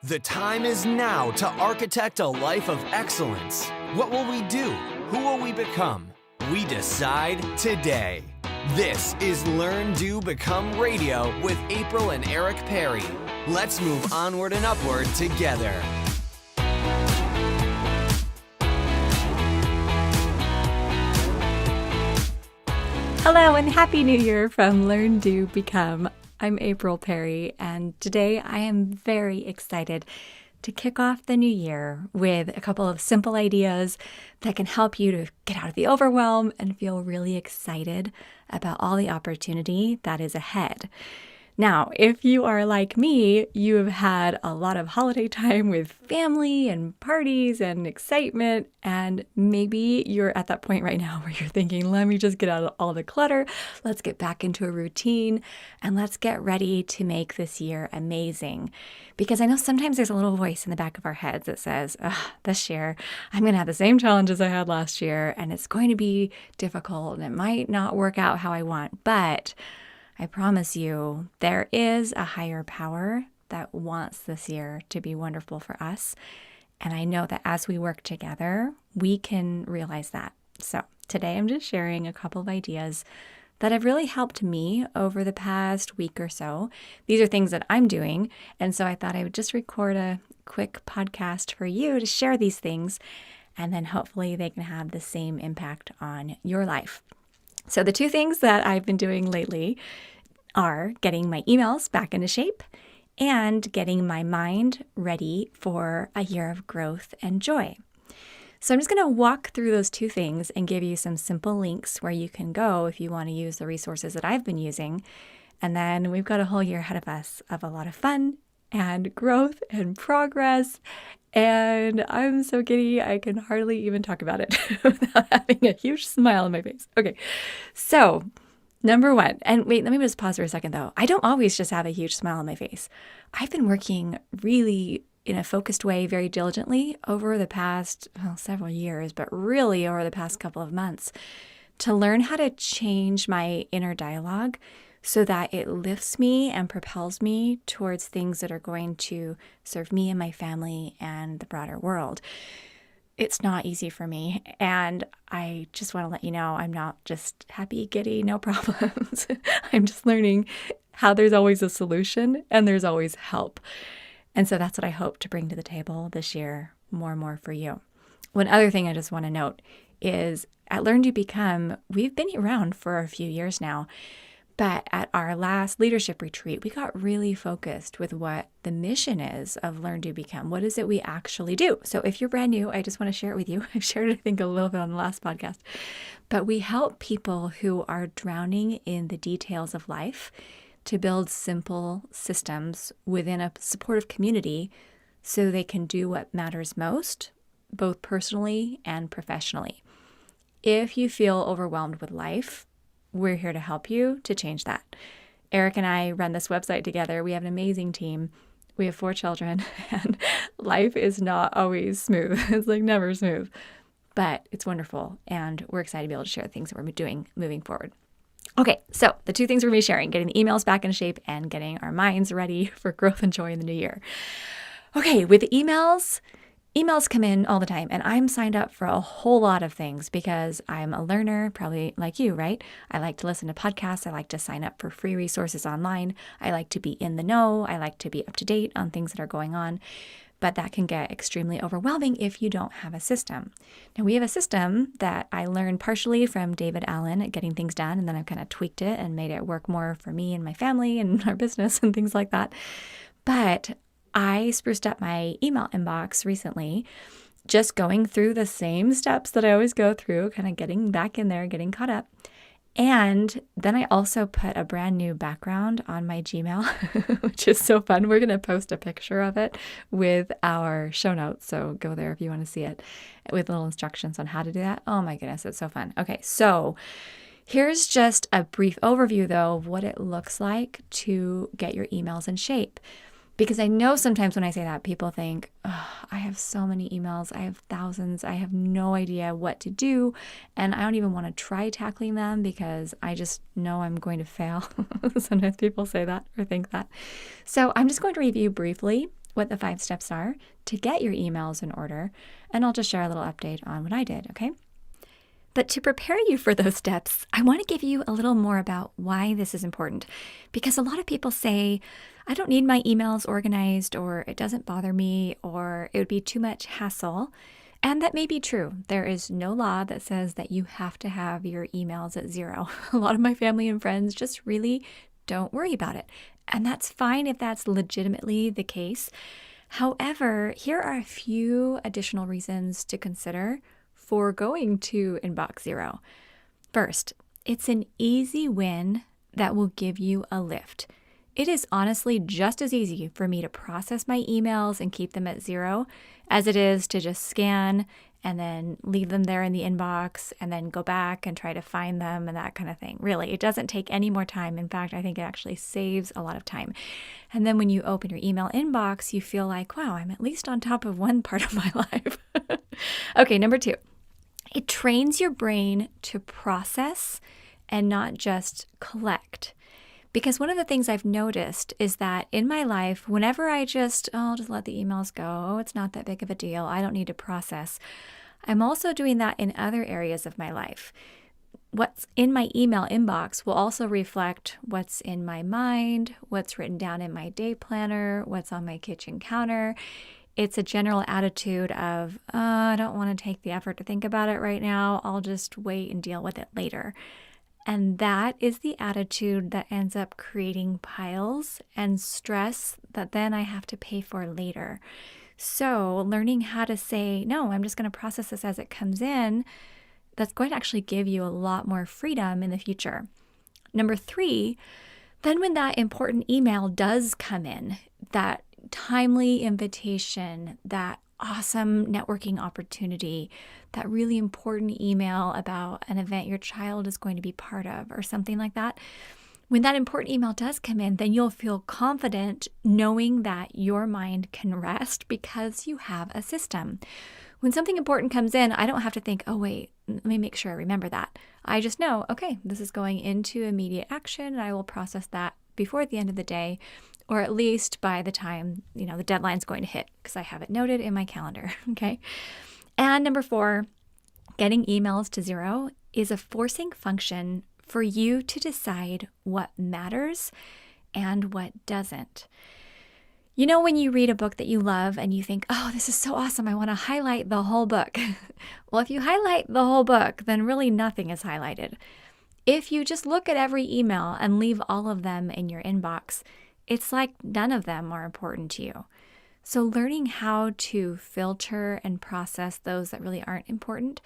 The time is now to architect a life of excellence. What will we do? Who will we become? We decide today. This is Learn, Do, Become Radio with April and Eric Perry. Let's move onward and upward together. Hello and Happy New Year from Learn, Do, Become. I'm April Perry, and today I am very excited to kick off the new year with a couple of simple ideas that can help you to get out of the overwhelm and feel really excited about all the opportunity that is ahead. Now, if you are like me, you have had a lot of holiday time with family and parties and excitement, and maybe you're at that point right now where you're thinking, let me just get out of all the clutter, let's get back into a routine, and let's get ready to make this year amazing. Because I know sometimes there's a little voice in the back of our heads that says, this year I'm going to have the same challenges I had last year, and it's going to be difficult, and it might not work out how I want, but I promise you, there is a higher power that wants this year to be wonderful for us. And I know that as we work together, we can realize that. So today I'm just sharing a couple of ideas that have really helped me over the past week or so. These are things that I'm doing. And so I thought I would just record a quick podcast for you to share these things. And then hopefully they can have the same impact on your life. So the two things that I've been doing lately are getting my emails back into shape and getting my mind ready for a year of growth and joy. So I'm just going to walk through those two things and give you some simple links where you can go if you want to use the resources that I've been using. And then we've got a whole year ahead of us of a lot of fun and growth and progress. And I'm so giddy, I can hardly even talk about it without having a huge smile on my face. Okay, so number one, and wait, let me just pause for a second though. I don't always just have a huge smile on my face. I've been working really in a focused way, very diligently over the past, several years, but really over the past couple of months to learn how to change my inner dialogue so that it lifts me and propels me towards things that are going to serve me and my family and the broader world. It's not easy for me, and I just want to let you know I'm not just happy, giddy, no problems. I'm just learning how there's always a solution and there's always help. And so that's what I hope to bring to the table this year more and more for you. One other thing I just want to note is at Learn to Become, we've been around for a few years now. But at our last leadership retreat, we got really focused with what the mission is of Learn, Do, Become. What is it we actually do? So if you're brand new, I just want to share it with you. I've shared it, I think, a little bit on the last podcast. But we help people who are drowning in the details of life to build simple systems within a supportive community so they can do what matters most, both personally and professionally. If you feel overwhelmed with life, we're here to help you to change that. Eric and I run this website together. We have an amazing team. We have 4 children, and life is not always smooth. It's like never smooth, but it's wonderful. And we're excited to be able to share the things that we're doing moving forward. Okay, so the two things we're going to be sharing, getting the emails back in shape and getting our minds ready for growth and joy in the new year. Okay, with the emails come in all the time, and I'm signed up for a whole lot of things because I'm a learner, probably like you, right? I like to listen to podcasts. I like to sign up for free resources online. I like to be in the know. I like to be up to date on things that are going on, but that can get extremely overwhelming if you don't have a system. Now, we have a system that I learned partially from David Allen at Getting Things Done, and then I've kind of tweaked it and made it work more for me and my family and our business and things like that. But I spruced up my email inbox recently, just going through the same steps that I always go through, kind of getting back in there, getting caught up. And then I also put a brand new background on my Gmail, which is so fun. We're going to post a picture of it with our show notes. So go there if you want to see it with little instructions on how to do that. Oh my goodness, it's so fun. Okay, so here's just a brief overview though of what it looks like to get your emails in shape. Because I know sometimes when I say that, people think, I have so many emails, I have thousands, I have no idea what to do, and I don't even want to try tackling them because I just know I'm going to fail. Sometimes people say that or think that. So I'm just going to review briefly what the 5 steps are to get your emails in order, and I'll just share a little update on what I did, okay? But to prepare you for those steps, I want to give you a little more about why this is important. Because a lot of people say, I don't need my emails organized, or it doesn't bother me, or it would be too much hassle. And that may be true. There is no law that says that you have to have your emails at 0. A lot of my family and friends just really don't worry about it. And that's fine if that's legitimately the case. However, here are a few additional reasons to consider for going to inbox 0. First, it's an easy win that will give you a lift. It is honestly just as easy for me to process my emails and keep them at 0 as it is to just scan and then leave them there in the inbox and then go back and try to find them and that kind of thing. Really, it doesn't take any more time. In fact, I think it actually saves a lot of time. And then when you open your email inbox, you feel like, wow, I'm at least on top of one part of my life. Okay, number 2. It trains your brain to process and not just collect. Because one of the things I've noticed is that in my life, whenever I'll just let the emails go, oh, it's not that big of a deal, I don't need to process. I'm also doing that in other areas of my life. What's in my email inbox will also reflect what's in my mind, what's written down in my day planner, what's on my kitchen counter. It's a general attitude of, I don't want to take the effort to think about it right now. I'll just wait and deal with it later. And that is the attitude that ends up creating piles and stress that then I have to pay for later. So learning how to say, no, I'm just going to process this as it comes in, that's going to actually give you a lot more freedom in the future. Number 3, then when that important email does come in, that timely invitation, that awesome networking opportunity, that really important email about an event your child is going to be part of or something like that. When that important email does come in, then you'll feel confident knowing that your mind can rest because you have a system. When something important comes in, I don't have to think, oh, wait, let me make sure I remember that. I just know, okay, this is going into immediate action and I will process that before the end of the day, or at least by the time, the deadline's going to hit because I have it noted in my calendar, okay? And number 4, getting emails to 0 is a forcing function for you to decide what matters and what doesn't. When you read a book that you love and you think, oh, this is so awesome, I want to highlight the whole book. Well, if you highlight the whole book, then really nothing is highlighted. If you just look at every email and leave all of them in your inbox, it's like none of them are important to you. So learning how to filter and process those that really aren't important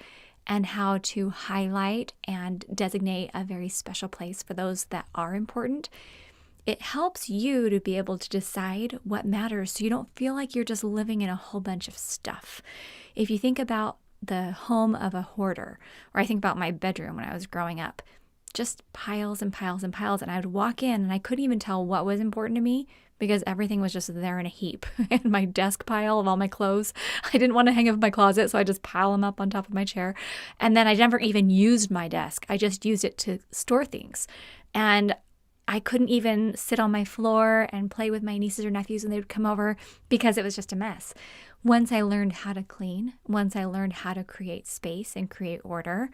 and how to highlight and designate a very special place for those that are important, it helps you to be able to decide what matters so you don't feel like you're just living in a whole bunch of stuff. If you think about the home of a hoarder, or I think about my bedroom when I was growing up, just piles and piles and piles. And I would walk in and I couldn't even tell what was important to me because everything was just there in a heap. And my desk pile of all my clothes, I didn't want to hang up in my closet, so I just pile them up on top of my chair. And then I never even used my desk. I just used it to store things. And I couldn't even sit on my floor and play with my nieces or nephews when they would come over because it was just a mess. Once I learned how to clean, once I learned how to create space and create order,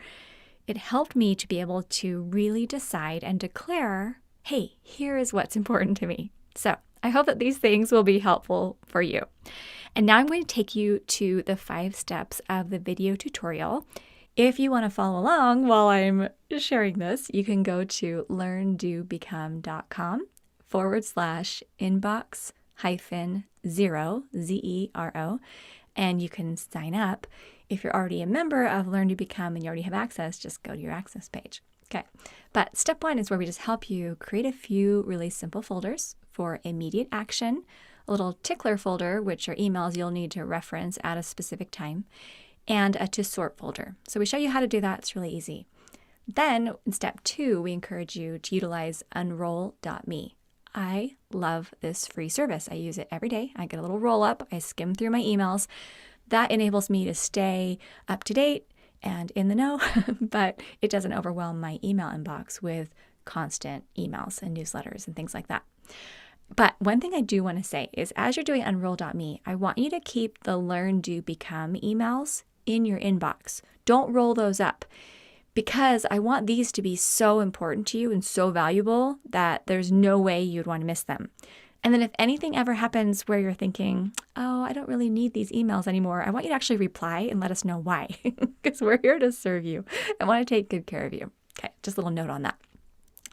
it helped me to be able to really decide and declare, hey, here is what's important to me. So I hope that these things will be helpful for you. And now I'm going to take you to the 5 steps of the video tutorial. If you want to follow along while I'm sharing this, you can go to learndoBecome.com/inbox-0, ZERO, and you can sign up. If you're already a member of Learn to Become and you already have access, just go to your access page. Okay. But step 1 is where we just help you create a few really simple folders for immediate action, a little tickler folder, which are emails you'll need to reference at a specific time, and a to sort folder. So we show you how to do that. It's really easy. Then in step 2, we encourage you to utilize unroll.me. I love this free service. I use it every day. I get a little roll up. I skim through my emails. That enables me to stay up to date and in the know, but it doesn't overwhelm my email inbox with constant emails and newsletters and things like that. But one thing I do want to say is as you're doing Unroll.me, I want you to keep the Learn, Do, Become emails in your inbox. Don't roll those up because I want these to be so important to you and so valuable that there's no way you'd want to miss them. And then if anything ever happens where you're thinking, oh, I don't really need these emails anymore, I want you to actually reply and let us know why, because we're here to serve you and want to take good care of you. Okay, just a little note on that.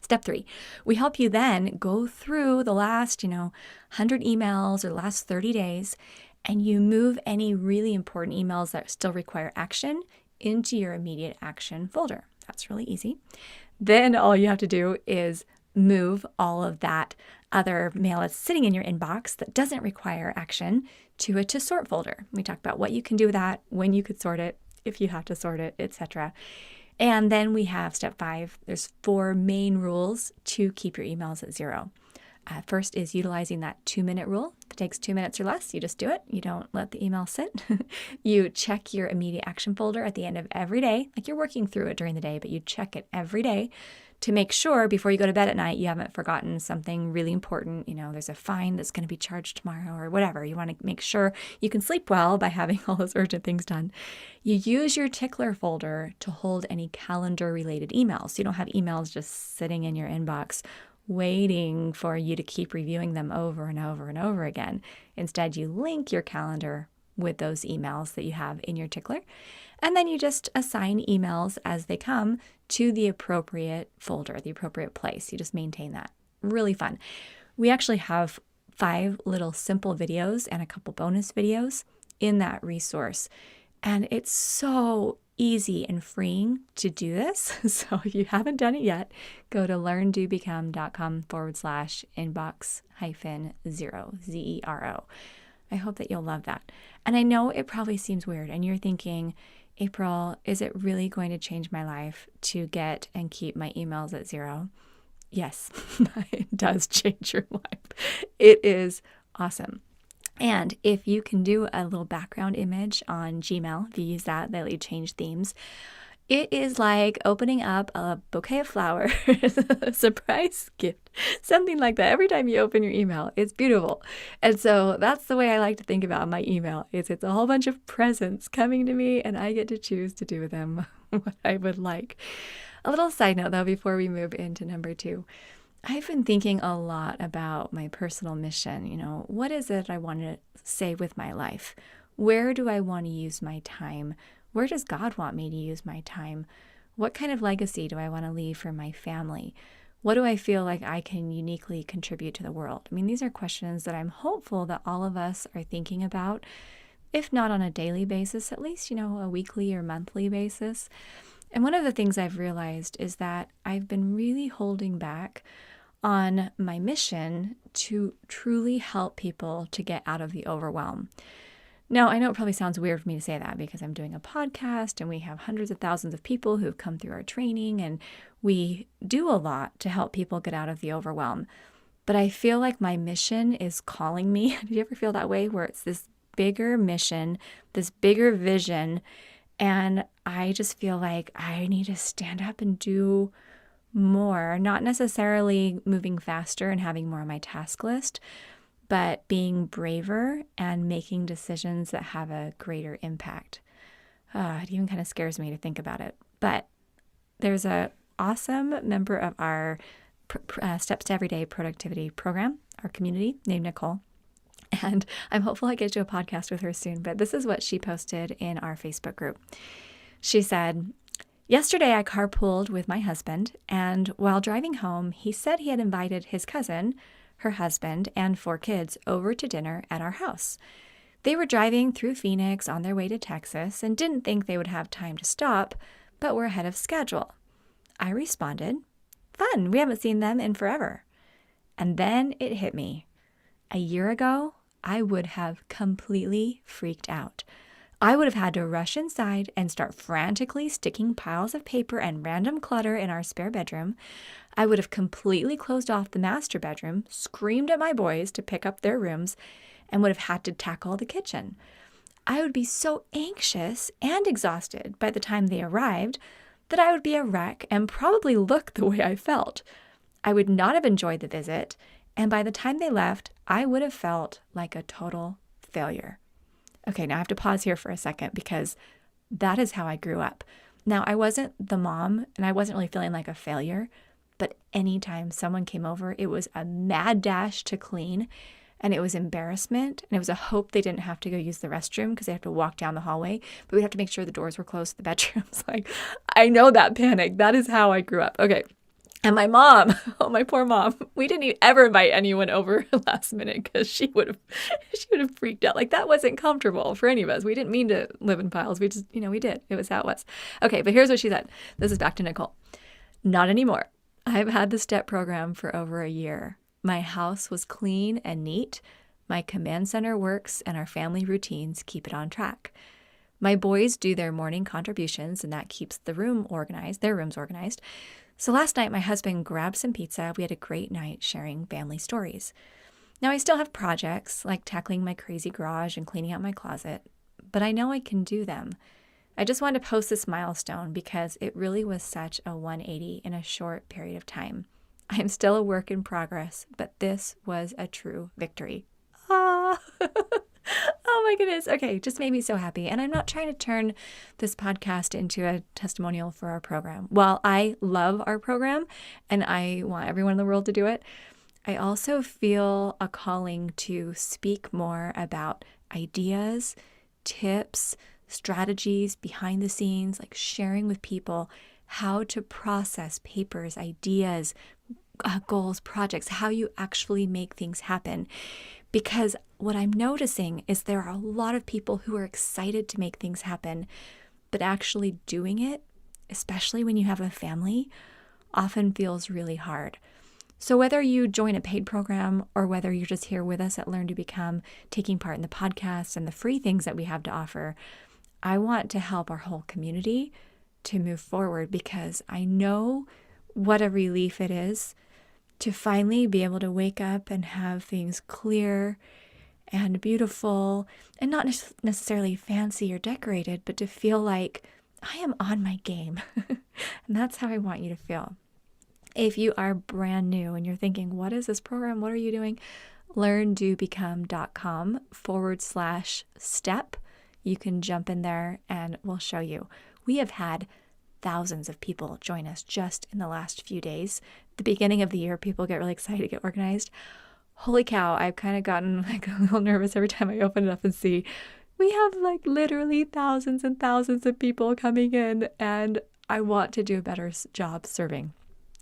Step 3, we help you then go through the last, 100 emails or the last 30 days, and you move any really important emails that still require action into your immediate action folder. That's really easy. Then all you have to do is move all of that other mail that's sitting in your inbox that doesn't require action to a to sort folder. We talked about what you can do with that, when you could sort it, if you have to sort it, etc. And then we have step 5. There's 4 main rules to keep your emails at 0. First is utilizing that 2-minute rule. If it takes 2 minutes or less, you just do it. You don't let the email sit. You check your immediate action folder at the end of every day, like you're working through it during the day, but you check it every day to make sure before you go to bed at night you haven't forgotten something really important. There's a fine that's going to be charged tomorrow or whatever. You want to make sure you can sleep well by having all those urgent things done. You use your tickler folder to hold any calendar-related emails. So you don't have emails just sitting in your inbox waiting for you to keep reviewing them over and over and over again. Instead, you link your calendar with those emails that you have in your tickler. And then you just assign emails as they come to the appropriate folder, the appropriate place. You just maintain that. Really fun. We actually have 5 little simple videos and a couple bonus videos in that resource. And it's so easy and freeing to do this. So if you haven't done it yet, go to learndobecome.com/inbox-0, ZERO. I hope that you'll love that. And I know it probably seems weird and you're thinking, April, is it really going to change my life to get and keep my emails at 0? Yes, it does change your life. It is awesome. And if you can do a little background image on Gmail, if you use that, they let you change themes. It is like opening up a bouquet of flowers, a surprise gift, something like that. Every time you open your email, it's beautiful. And so that's the way I like to think about my email. It's a whole bunch of presents coming to me, and I get to choose to do with them what I would like. A little side note, though, before we move into number 2. I've been thinking a lot about my personal mission. What is it I want to say with my life? Where do I want to use my time? Where does God want me to use my time? What kind of legacy do I want to leave for my family? What do I feel like I can uniquely contribute to the world? I mean, these are questions that I'm hopeful that all of us are thinking about, if not on a daily basis, at least, a weekly or monthly basis. And one of the things I've realized is that I've been really holding back on my mission to truly help people to get out of the overwhelm. Now, I know it probably sounds weird for me to say that because I'm doing a podcast and we have hundreds of thousands of people who've come through our training and we do a lot to help people get out of the overwhelm. But I feel like my mission is calling me. Do you ever feel that way where it's this bigger mission, this bigger vision, and I just feel like I need to stand up and do more, not necessarily moving faster and having more on my task list, but being braver and making decisions that have a greater impact. It even kind of scares me to think about it. But there's an awesome member of our Steps to Everyday Productivity program, our community, named Nicole. And I'm hopeful I get to do a podcast with her soon. But this is what she posted in our Facebook group. She said, "Yesterday I carpooled with my husband, and while driving home, he said he had invited his cousin, her husband, and 4 kids over to dinner at our house. They were driving through Phoenix on their way to Texas and didn't think they would have time to stop, but were ahead of schedule. I responded, 'Fun, we haven't seen them in forever.' And then it hit me. A year ago, I would have completely freaked out. I would have had to rush inside and start frantically sticking piles of paper and random clutter in our spare bedroom. I would have completely closed off the master bedroom, screamed at my boys to pick up their rooms, and would have had to tackle the kitchen. I would be so anxious and exhausted by the time they arrived that I would be a wreck and probably look the way I felt. I would not have enjoyed the visit, And by the time they left, I would have felt like a total failure. Okay, now I have to pause here for a second because that is how I grew up. Now, I wasn't the mom and I wasn't really feeling like a failure, but anytime someone came over, it was a mad dash to clean and it was embarrassment and it was a hope they didn't have to go use the restroom because they have to walk down the hallway, but we'd have to make sure the doors were closed to the bedrooms. Like, I know that panic. That is how I grew up. Okay. And my mom, oh, my poor mom, we didn't ever invite anyone over last minute because she would have freaked out. Like, that wasn't comfortable for any of us. We didn't mean to live in piles. We just, we did. It was how it was. Okay, but here's what she said. This is back to Nicole. Not anymore. I've had the STEP program for over a year. My house was clean and neat. My command center works and our family routines keep it on track. My boys do their morning contributions and that keeps their rooms organized. So last night, my husband grabbed some pizza. We had a great night sharing family stories. Now, I still have projects like tackling my crazy garage and cleaning out my closet, but I know I can do them. I just wanted to post this milestone because it really was such a 180 in a short period of time. I am still a work in progress, but this was a true victory. Ah! Oh my goodness. Okay, just made me so happy. And I'm not trying to turn this podcast into a testimonial for our program. While I love our program and I want everyone in the world to do it, I also feel a calling to speak more about ideas, tips, strategies behind the scenes, like sharing with people how to process papers, ideas, goals, projects, how you actually make things happen. Because what I'm noticing is there are a lot of people who are excited to make things happen, but actually doing it, especially when you have a family, often feels really hard. So whether you join a paid program or whether you're just here with us at Learn to Become, taking part in the podcast and the free things that we have to offer, I want to help our whole community to move forward because I know what a relief it is to finally be able to wake up and have things clear and beautiful and not necessarily fancy or decorated, but to feel like I am on my game. And that's how I want you to feel. If you are brand new and you're thinking, what is this program? What are you doing? LearnDoBecome.com/step. You can jump in there and we'll show you. We have had thousands of people join us just in the last few days. The beginning of the year, people get really excited to get organized. Holy cow, I've kind of gotten like a little nervous every time I open it up and see we have like literally thousands and thousands of people coming in, and I want to do a better job serving.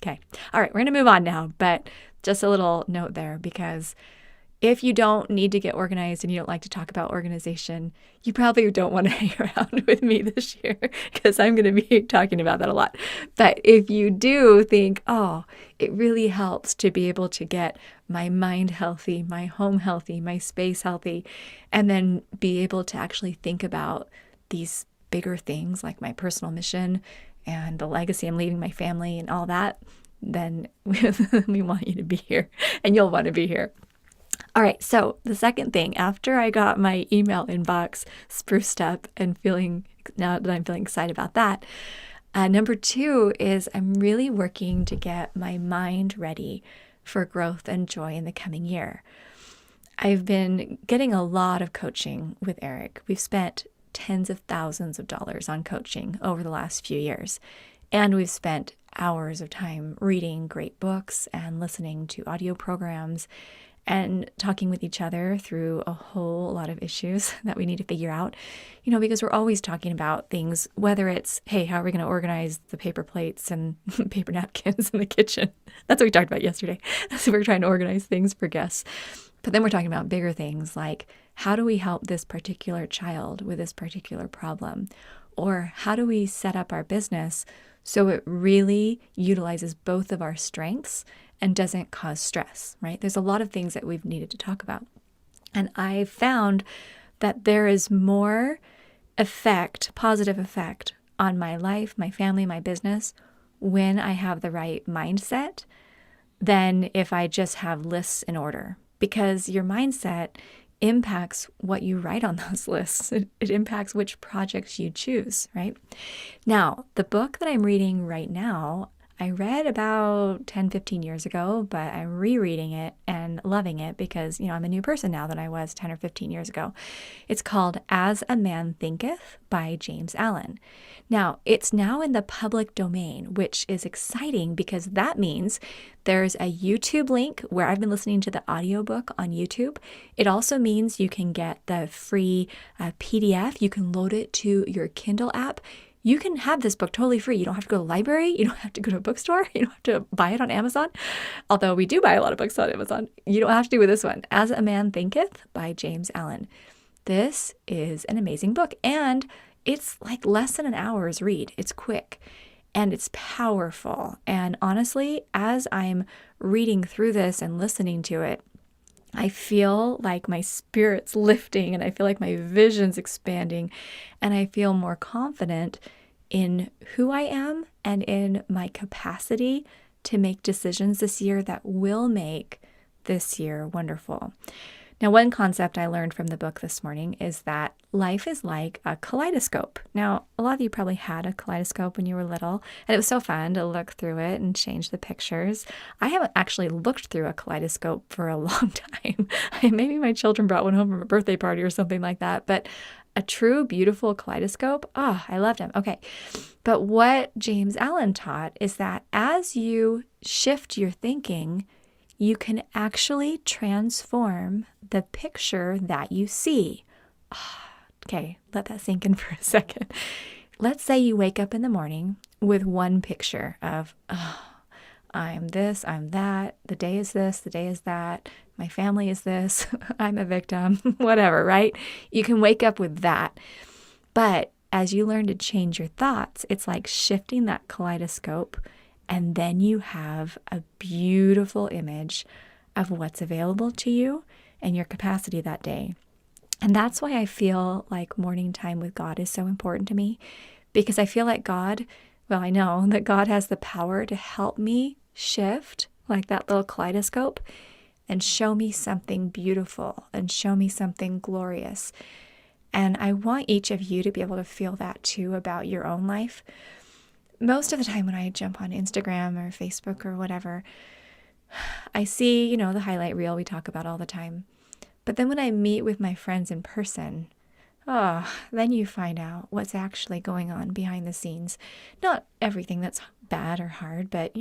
Okay. All right, we're going to move on now, but just a little note there because if you don't need to get organized and you don't like to talk about organization, you probably don't want to hang around with me this year because I'm going to be talking about that a lot. But if you do think, oh, it really helps to be able to get my mind healthy, my home healthy, my space healthy, and then be able to actually think about these bigger things like my personal mission and the legacy I'm leaving my family and all that, then we want you to be here and you'll want to be here. All right, so the second thing, after I got my email inbox spruced up and now that I'm feeling excited about that, number 2 is I'm really working to get my mind ready for growth and joy in the coming year. I've been getting a lot of coaching with Eric. We've spent tens of thousands of dollars on coaching over the last few years, and we've spent hours of time reading great books and listening to audio programs and talking with each other through a whole lot of issues that we need to figure out, because we're always talking about things, whether it's, hey, how are we going to organize the paper plates and paper napkins in the kitchen? That's what we talked about yesterday. So we're trying to organize things for guests. But then we're talking about bigger things like, how do we help this particular child with this particular problem? Or how do we set up our business so it really utilizes both of our strengths and doesn't cause stress, right? There's a lot of things that we've needed to talk about. And I found that there is more positive effect on my life, my family, my business, when I have the right mindset than if I just have lists in order. Because your mindset impacts what you write on those lists. It impacts which projects you choose, right? Now, the book that I'm reading right now, I read about 10, 15 years ago, but I'm rereading it and loving it because, I'm a new person now than I was 10 or 15 years ago. It's called As a Man Thinketh by James Allen. Now, it's now in the public domain, which is exciting because that means there's a YouTube link where I've been listening to the audiobook on YouTube. It also means you can get the free PDF. You can load it to your Kindle app. You can have this book totally free. You don't have to go to the library. You don't have to go to a bookstore. You don't have to buy it on Amazon. Although we do buy a lot of books on Amazon. You don't have to do with this one. As a Man Thinketh by James Allen. This is an amazing book. And it's like less than an hour's read. It's quick and it's powerful. And honestly, as I'm reading through this and listening to it, I feel like my spirit's lifting and I feel like my vision's expanding and I feel more confident in who I am and in my capacity to make decisions this year that will make this year wonderful. Now, one concept I learned from the book this morning is that life is like a kaleidoscope. Now, a lot of you probably had a kaleidoscope when you were little, and it was so fun to look through it and change the pictures. I haven't actually looked through a kaleidoscope for a long time. Maybe my children brought one home from a birthday party or something like that, but a true, beautiful kaleidoscope, I loved them. Okay, but what James Allen taught is that as you shift your thinking, you can actually transform the picture that you see. Okay, let that sink in for a second. Let's say you wake up in the morning with one picture of, I'm this, I'm that, the day is this, the day is that, my family is this, I'm a victim, whatever, right? You can wake up with that. But as you learn to change your thoughts, it's like shifting that kaleidoscope. And then you have a beautiful image of what's available to you and your capacity that day. And that's why I feel like morning time with God is so important to me, because I feel like I know that God has the power to help me shift like that little kaleidoscope and show me something beautiful and show me something glorious. And I want each of you to be able to feel that too about your own life. Most of the time when I jump on Instagram or Facebook or whatever, I see, the highlight reel we talk about all the time. But then when I meet with my friends in person, then you find out what's actually going on behind the scenes. Not everything that's bad or hard, but,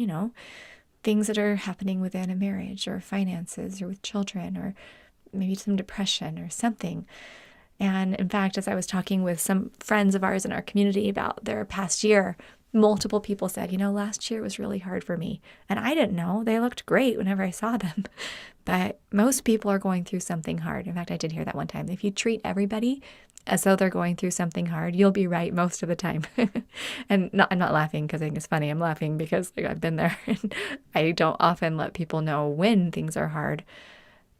things that are happening within a marriage or finances or with children or maybe some depression or something. And in fact, as I was talking with some friends of ours in our community about their past year, multiple people said, last year was really hard for me. And I didn't know. They looked great whenever I saw them. But most people are going through something hard. In fact, I did hear that one time. If you treat everybody as though they're going through something hard, you'll be right most of the time. And I'm not laughing because I think it's funny. I'm laughing because I've been there. And I don't often let people know when things are hard.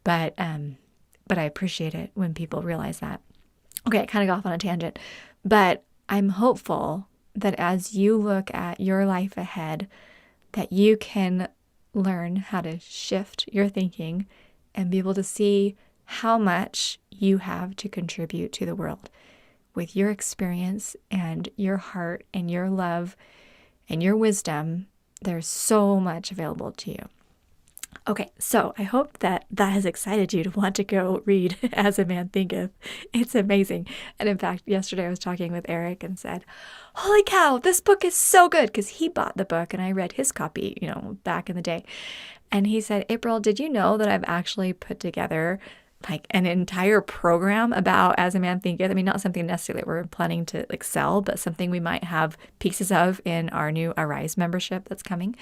But I appreciate it when people realize that. Okay, I kind of got off on a tangent. But I'm hopeful that as you look at your life ahead, that you can learn how to shift your thinking and be able to see how much you have to contribute to the world with your experience and your heart and your love and your wisdom. There's so much available to you. Okay, so I hope that has excited you to want to go read As a Man Thinketh. It's amazing. And in fact, yesterday I was talking with Eric and said, holy cow, this book is so good, because he bought the book and I read his copy, back in the day. And he said, April, did you know that I've actually put together like an entire program about As a Man Thinketh? I mean, not something necessarily that we're planning to sell, but something we might have pieces of in our new Arise membership that's coming.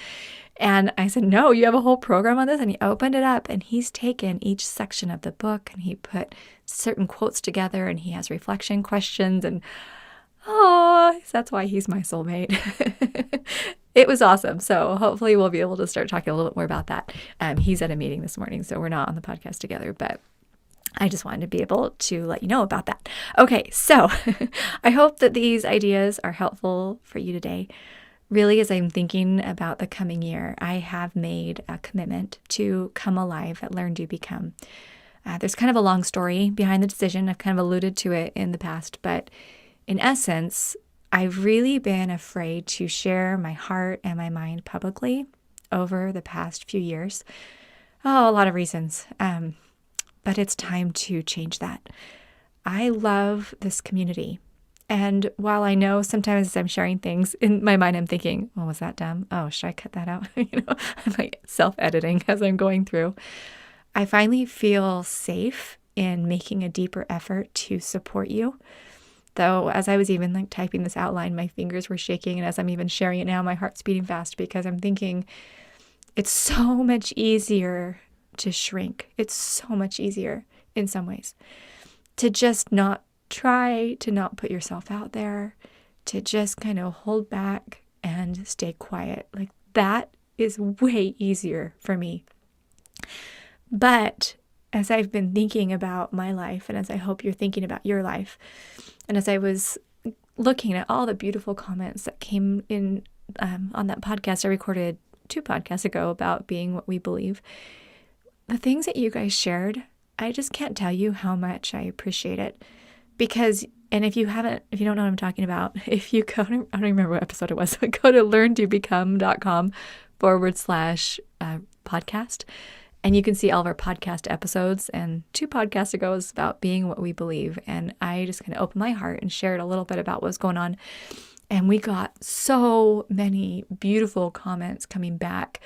And I said, no, you have a whole program on this? And he opened it up and he's taken each section of the book and he put certain quotes together and he has reflection questions. And that's why he's my soulmate. It was awesome. So hopefully we'll be able to start talking a little bit more about that. He's at a meeting this morning, so we're not on the podcast together, but I just wanted to be able to let you know about that. Okay, so I hope that these ideas are helpful for you today. Really, as I'm thinking about the coming year, I have made a commitment to come alive at Learn, Do, Become. There's kind of a long story behind the decision. I've kind of alluded to it in the past, but in essence, I've really been afraid to share my heart and my mind publicly over the past few years. Oh, a lot of reasons. But it's time to change that. I love this community. And while I know sometimes as I'm sharing things in my mind, I'm thinking, oh, was that dumb? Oh, should I cut that out? I'm like self-editing as I'm going through. I finally feel safe in making a deeper effort to support you. Though, as I was even like typing this outline, my fingers were shaking. And as I'm even sharing it now, my heart's beating fast because I'm thinking it's so much easier to shrink. It's so much easier in some ways to just not try, to not put yourself out there, to just kind of hold back and stay quiet. Like that is way easier for me. But as I've been thinking about my life, and as I hope you're thinking about your life, and as I was looking at all the beautiful comments that came in on that podcast I recorded 2 podcasts ago about being what we believe, the things that you guys shared, I just can't tell you how much I appreciate it. Because, and if you don't know what I'm talking about, if you go, I don't remember what episode it was, but go to learntobecome.com/podcast. And you can see all of our podcast episodes. And 2 podcasts ago was about being what we believe. And I just kind of opened my heart and shared a little bit about what's going on. And we got so many beautiful comments coming back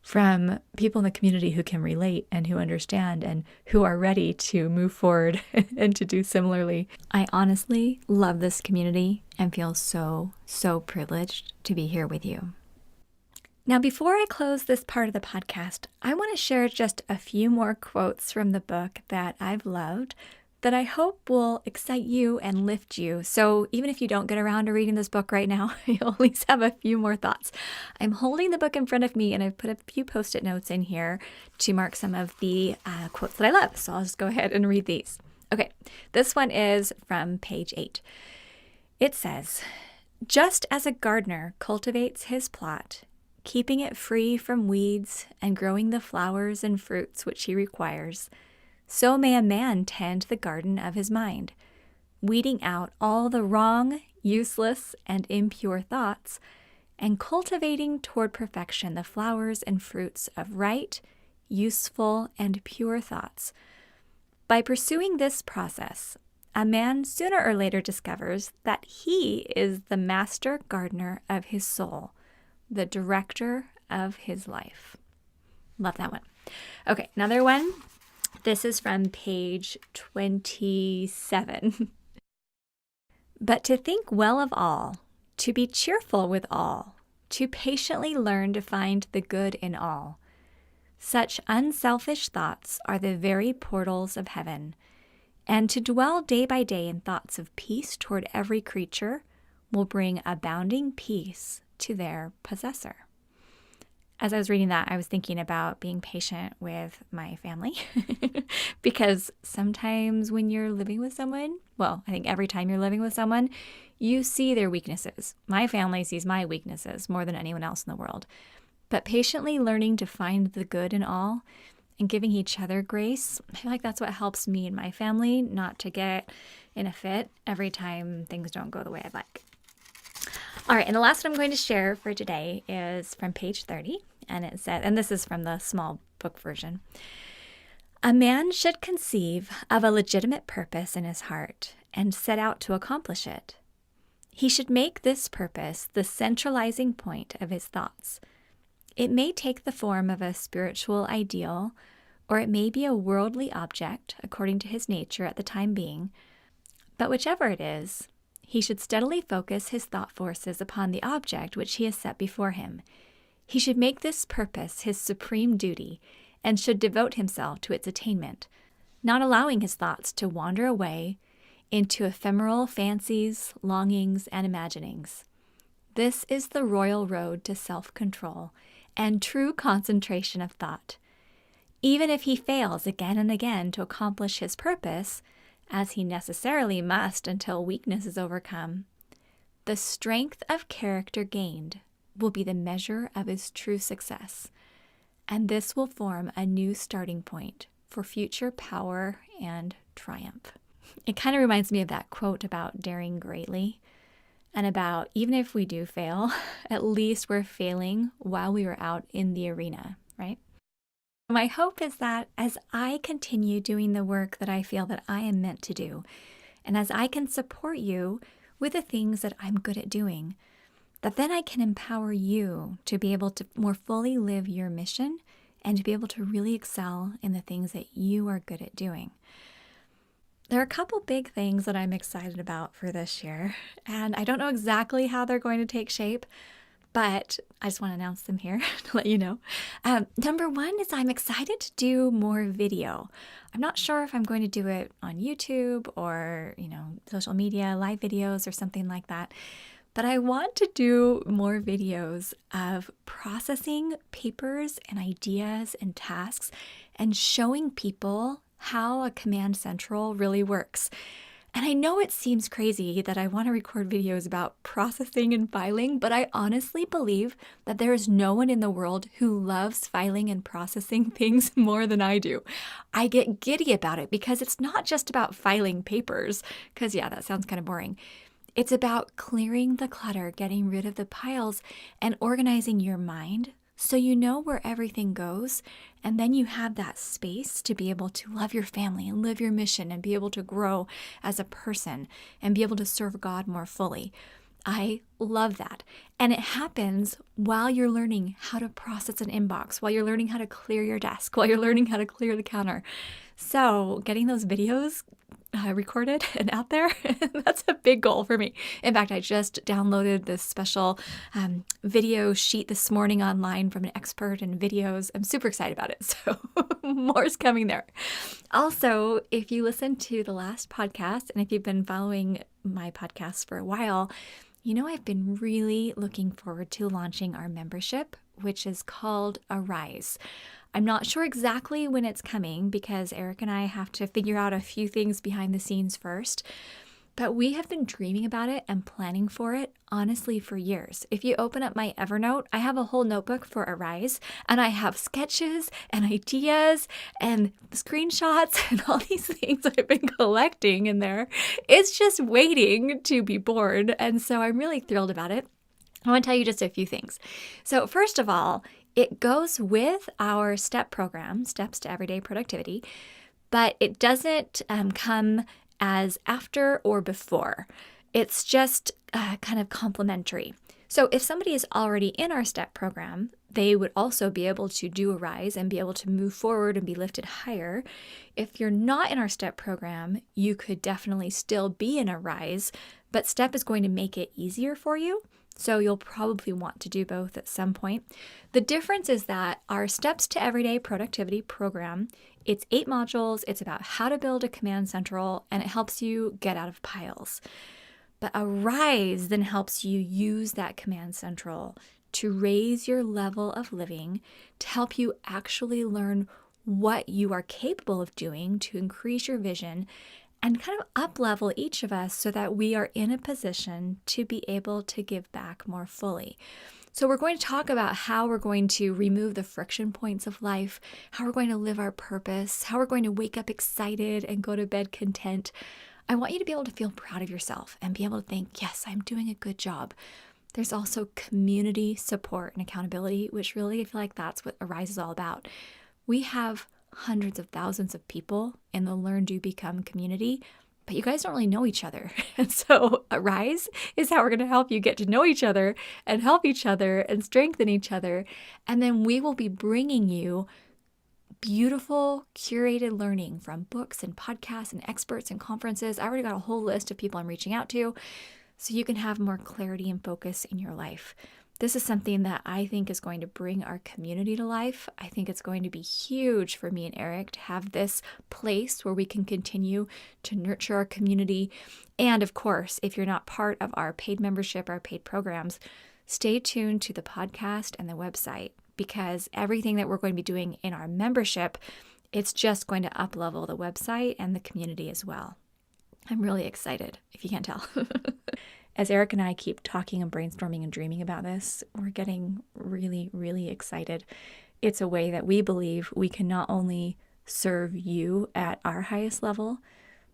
from people in the community who can relate and who understand and who are ready to move forward and to do similarly. I honestly love this community and feel so, so privileged to be here with you. Now, before I close this part of the podcast, I want to share just a few more quotes from the book that I've loved that I hope will excite you and lift you. So even if you don't get around to reading this book right now, you'll at least have a few more thoughts. I'm holding the book in front of me and I've put a few Post-it notes in here to mark some of the quotes that I love. So I'll just go ahead and read these. Okay, this one is from page 8. It says, "Just as a gardener cultivates his plot, keeping it free from weeds and growing the flowers and fruits which he requires, so may a man tend the garden of his mind, weeding out all the wrong, useless, and impure thoughts, and cultivating toward perfection the flowers and fruits of right, useful, and pure thoughts. By pursuing this process, a man sooner or later discovers that he is the master gardener of his soul, the director of his life." Love that one. Okay, another one. This is from page 27. "But to think well of all, to be cheerful with all, to patiently learn to find the good in all. Such unselfish thoughts are the very portals of heaven, and to dwell day by day in thoughts of peace toward every creature will bring abounding peace to their possessor." As I was reading that, I was thinking about being patient with my family because sometimes when you're living with someone, well, I think every time you're living with someone, you see their weaknesses. My family sees my weaknesses more than anyone else in the world. But patiently learning to find the good in all and giving each other grace, I feel like that's what helps me and my family not to get in a fit every time things don't go the way I'd like. All right, and the last one I'm going to share for today is from page 30, and it said, and this is from the small book version, "A man should conceive of a legitimate purpose in his heart and set out to accomplish it. He should make this purpose the centralizing point of his thoughts. It may take the form of a spiritual ideal, or it may be a worldly object according to his nature at the time being, but whichever it is, he should steadily focus his thought forces upon the object which he has set before him. He should make this purpose his supreme duty and should devote himself to its attainment, not allowing his thoughts to wander away into ephemeral fancies, longings, and imaginings. This is the royal road to self-control and true concentration of thought. Even if he fails again and again to accomplish his purpose, as he necessarily must until weakness is overcome, the strength of character gained will be the measure of his true success, and this will form a new starting point for future power and triumph." It kind of reminds me of that quote about daring greatly. and about even if we do fail, at least we're failing while we were out in the arena, right? My hope is that as I continue doing the work that I feel that I am meant to do, and as I can support you with the things that I'm good at doing, that then I can empower you to be able to more fully live your mission and to be able to really excel in the things that you are good at doing. There are a couple big things that I'm excited about for this year, and I don't know exactly how they're going to take shape, but I just want to announce them here to let you know. Number one is I'm excited to do more video. I'm not sure if I'm going to do it on YouTube or, social media, live videos or something like that. But I want to do more videos of processing papers and ideas and tasks and showing people how a command central really works. And I know it seems crazy that I want to record videos about processing and filing, but I honestly believe that there is no one in the world who loves filing and processing things more than I do. I get giddy about it because it's not just about filing papers, because that sounds kind of boring. It's about clearing the clutter, getting rid of the piles, and organizing your mind so you know where everything goes, and then you have that space to be able to love your family and live your mission and be able to grow as a person and be able to serve God more fully. I love that. And it happens while you're learning how to process an inbox, while you're learning how to clear your desk, while you're learning how to clear the counter. So getting those videos recorded and out there, that's a big goal for me. In fact, I just downloaded this special video sheet this morning online from an expert in videos. I'm super excited about it. So more is coming there. Also, if you listen to the last podcast, and if you've been following my podcast for a while, I've been really looking forward to launching our membership, which is called Arise. I'm not sure exactly when it's coming because Eric and I have to figure out a few things behind the scenes first, but we have been dreaming about it and planning for it, honestly, for years. If you open up my Evernote, I have a whole notebook for Arise, and I have sketches and ideas and screenshots and all these things I've been collecting in there. It's just waiting to be born, and so I'm really thrilled about it. I want to tell you just a few things. So first of all, it goes with our STEP program, Steps to Everyday Productivity, but it doesn't come as after or before. It's just kind of complementary. So if somebody is already in our STEP program, they would also be able to do Arise and be able to move forward and be lifted higher. If you're not in our STEP program, you could definitely still be in Arise, but STEP is going to make it easier for you. So you'll probably want to do both at some point. The difference is that our Steps to Everyday Productivity program, it's 8 modules. It's about how to build a command central, and it helps you get out of piles. But Arise then helps you use that command central to raise your level of living, to help you actually learn what you are capable of doing to increase your vision and kind of up-level each of us so that we are in a position to be able to give back more fully. So we're going to talk about how we're going to remove the friction points of life, how we're going to live our purpose, how we're going to wake up excited and go to bed content. I want you to be able to feel proud of yourself and be able to think, yes, I'm doing a good job. There's also community support and accountability, which really I feel like that's what Arise is all about. We have hundreds of thousands of people in the Learn, Do, Become community, but you guys don't really know each other. And so Arise is how we're going to help you get to know each other and help each other and strengthen each other. And then we will be bringing you beautiful, curated learning from books and podcasts and experts and conferences. I already got a whole list of people I'm reaching out to so you can have more clarity and focus in your life. This is something that I think is going to bring our community to life. I think it's going to be huge for me and Eric to have this place where we can continue to nurture our community. And of course, if you're not part of our paid membership, our paid programs, stay tuned to the podcast and the website because everything that we're going to be doing in our membership, it's just going to up-level the website and the community as well. I'm really excited, if you can't tell. As Eric and I keep talking and brainstorming and dreaming about this, we're getting really, really excited. It's a way that we believe we can not only serve you at our highest level,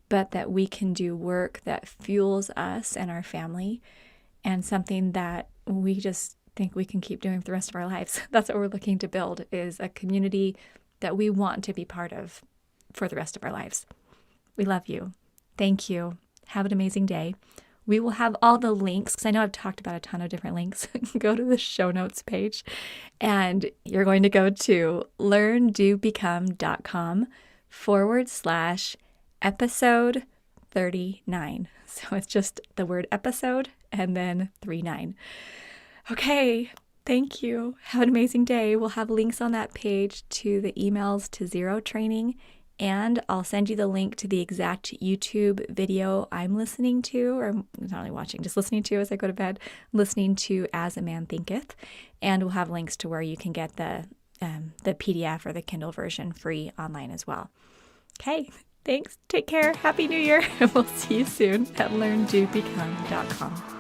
but that we can do work that fuels us and our family and something that we just think we can keep doing for the rest of our lives. That's what we're looking to build, is a community that we want to be part of for the rest of our lives. We love you. Thank you. Have an amazing day. We will have all the links, because I know I've talked about a ton of different links. Go to the show notes page, and you're going to go to learndobecome.com/episode 39. So it's just the word episode and then 39. Okay, thank you. Have an amazing day. We'll have links on that page to the emails to Zero training, and I'll send you the link to the exact YouTube video I'm listening to, or not only watching, just listening to as I go to bed, listening to As a Man Thinketh. And we'll have links to where you can get the PDF or the Kindle version free online as well. Okay, thanks. Take care. Happy New Year. And we'll see you soon at learndobecome.com.